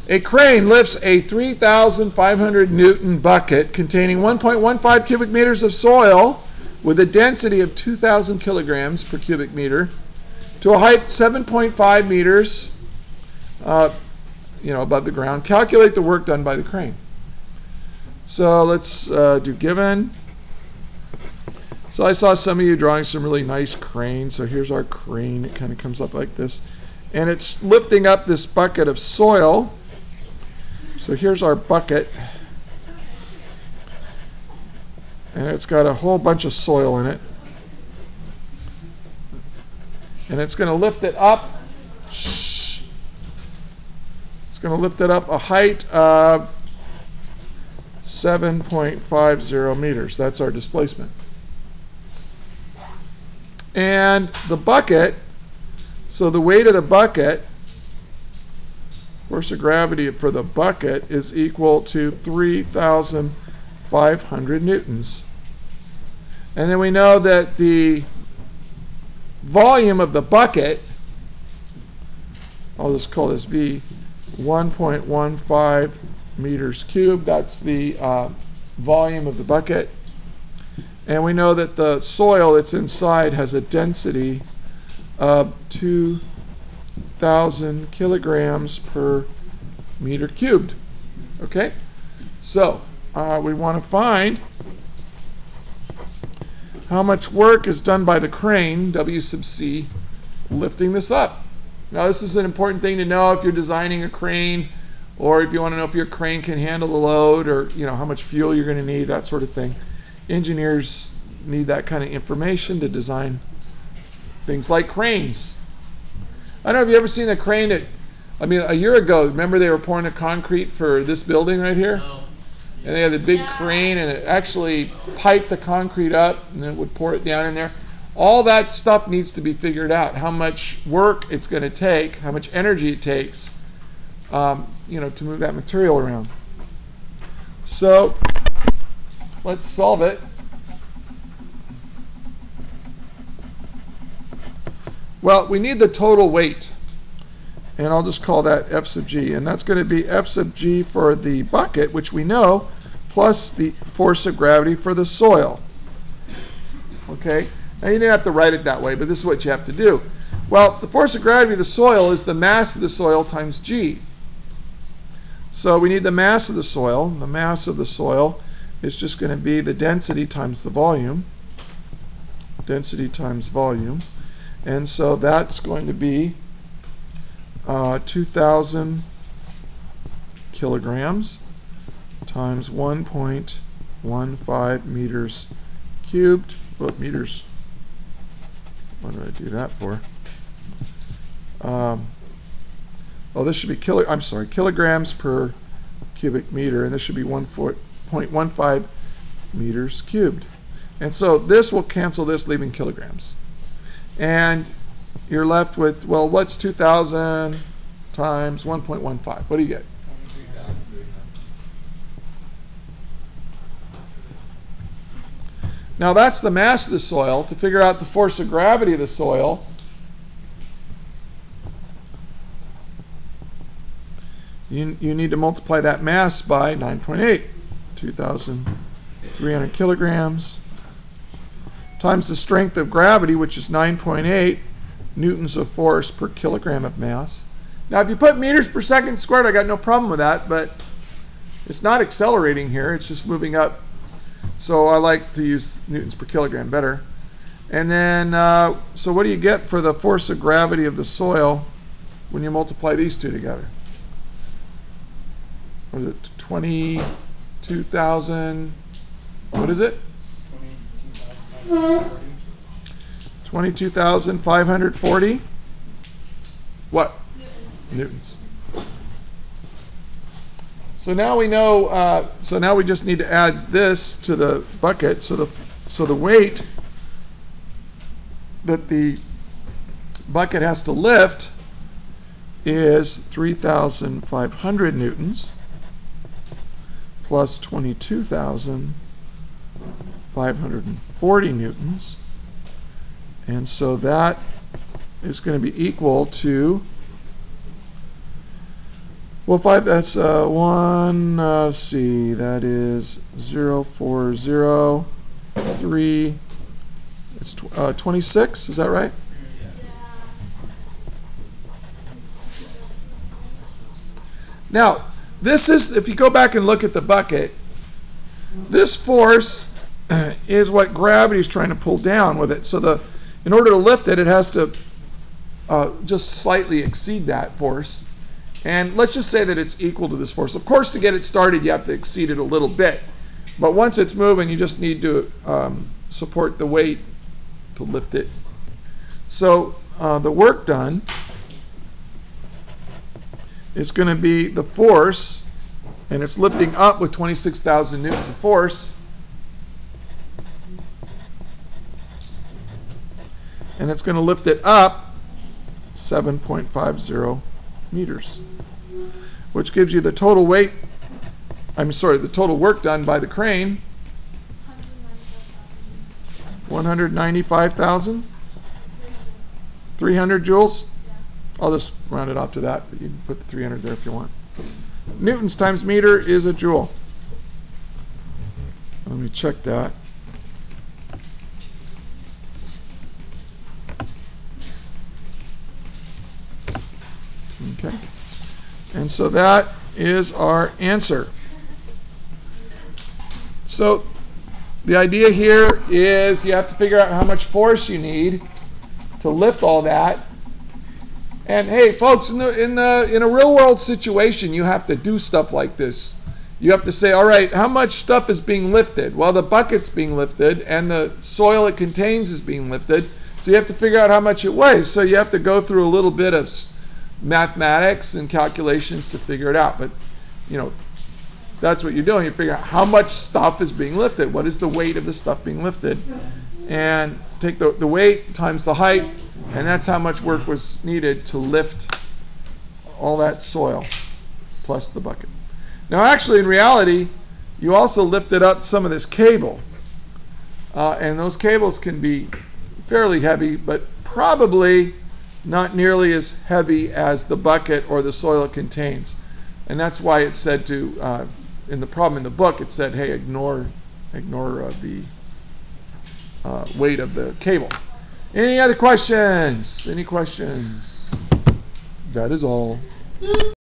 A crane lifts a 3,500 Newton bucket containing 1.15 cubic meters of soil with a density of 2,000 kilograms per cubic meter to a height 7.5 meters above the ground. Calculate the work done by the crane. So let's do given. So I saw some of you drawing some really nice cranes. So here's our crane. It kind of comes up like this. And it's lifting up this bucket of soil. So here's our bucket. And it's got a whole bunch of soil in it. And it's going to lift it up. It's going to lift it up a height of 7.50 meters. That's our displacement. And the bucket, so the weight of the bucket, force of gravity for the bucket is equal to 3,500 newtons. And then we know that the volume of the bucket, I'll just call this V, 1.15 meters cubed. That's the volume of the bucket. And we know that the soil that's inside has a density of 2,000 kilograms per meter cubed. Okay? So we want to find how much work is done by the crane, W sub C, lifting this up. Now this is an important thing to know if you're designing a crane, or if you want to know if your crane can handle the load, or how much fuel you're going to need, that sort of thing. Engineers need that kind of information to design things like cranes. I don't know, have you ever seen a crane that, a year ago, remember they were pouring the concrete for this building right here? No. And they had the big crane, and it actually piped the concrete up, and it would pour it down in there. All that stuff needs to be figured out, how much work it's going to take, how much energy it takes, to move that material around. So let's solve it. Well, we need the total weight, and I'll just call that F sub G, and that's going to be F sub G for the bucket, which we know, plus the force of gravity for the soil. Okay? Now you didn't have to write it that way, but this is what you have to do. Well, the force of gravity of the soil is the mass of the soil times G. So we need the mass of the soil. The mass of the soil is just going to be the density times the volume. Density times volume. And so that's going to be 2,000 kilograms times 1.15 meters cubed. What meters? What did I do that for? This should be kilograms per cubic meter, and this should be 1.15 meters cubed. And so this will cancel this, leaving kilograms. And you're left with, well, what's 2,000 times 1.15? What do you get? 23,300. Now that's the mass of the soil. To figure out the force of gravity of the soil, you need to multiply that mass by 9.8, 2,300 kilograms, times the strength of gravity, which is 9.8 newtons of force per kilogram of mass. Now, if you put meters per second squared, I got no problem with that, but it's not accelerating here. It's just moving up. So I like to use newtons per kilogram better. And then, so what do you get for the force of gravity of the soil when you multiply these two together? What is it? 22,000, what is it? 22,540. What? Newtons. So now we know. So now we just need to add this to the bucket. So the weight that the bucket has to lift is 3,500 newtons plus 22,540 newtons. And so that is going to be equal to Well, 5, that's 1, let's see, that is 0.403, it's 26, is that right? Now, this is, if you go back and look at the bucket, this force is what gravity is trying to pull down with it. So in order to lift it, it has to just slightly exceed that force. And let's just say that it's equal to this force. Of course, to get it started, you have to exceed it a little bit. But once it's moving, you just need to support the weight to lift it. So the work done is going to be the force, and it's lifting up with 26,000 newtons of force. And it's going to lift it up 7.50 meters, which gives you the total weight, the total work done by the crane, 195,300 joules. I'll just round it off to that, but you can put the 300 there if you want. Newtons times meter is a joule. Let me check that. Okay. And so that is our answer. So the idea here is you have to figure out how much force you need to lift all that. And hey, folks, in a real world situation, you have to do stuff like this. You have to say, all right, how much stuff is being lifted? Well, the bucket's being lifted, and the soil it contains is being lifted. So you have to figure out how much it weighs. So you have to go through a little bit of mathematics and calculations to figure it out. But, you know, that's what you're doing. You figure out how much stuff is being lifted. What is the weight of the stuff being lifted? And take the weight times the height, and that's how much work was needed to lift all that soil plus the bucket. Now, actually, in reality, you also lifted up some of this cable. And those cables can be fairly heavy, but probably not nearly as heavy as the bucket or the soil it contains. And that's why it said to, in the problem in the book, it said, hey, ignore the weight of the cable. Any other questions? Any questions? That is all.